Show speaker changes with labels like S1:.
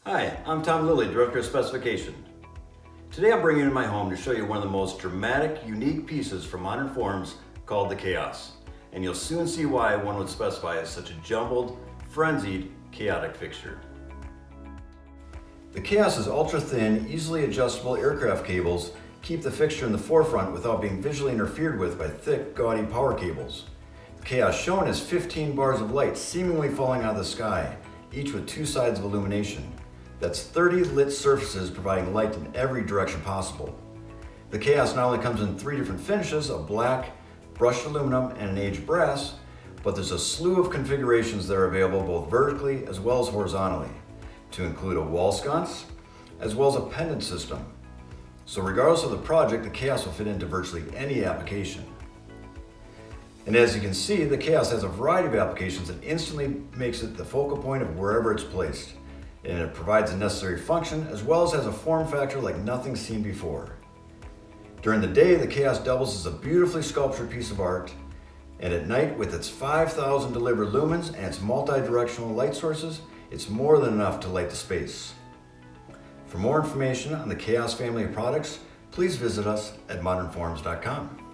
S1: Hi, I'm Tom Lilly, Director of Specification. Today I'm bringing you to my home to show you one of the most dramatic, unique pieces from Modern Forms called the Chaos. And you'll soon see why one would specify as such a jumbled, frenzied, chaotic fixture. The Chaos's ultra-thin, easily adjustable aircraft cables keep the fixture in the forefront without being visually interfered with by thick, gaudy power cables. The Chaos shown is 15 bars of light seemingly falling out of the sky, each with two sides of illumination. That's 30 lit surfaces providing light in every direction possible. The Chaos not only comes in 3 different finishes of black, brushed aluminum, and an aged brass, but there's a slew of configurations that are available both vertically as well as horizontally, to include a wall sconce, as well as a pendant system. So regardless of the project, the Chaos will fit into virtually any application. And as you can see, the Chaos has a variety of applications that instantly makes it the focal point of wherever it's placed. And it provides the necessary function as well as has a form factor like nothing seen before. During the day, the Chaos doubles as a beautifully sculptured piece of art, and at night, with its 5,000 delivered lumens and its multi-directional light sources, it's more than enough to light the space. For more information on the Chaos family of products, please visit us at modernforms.com.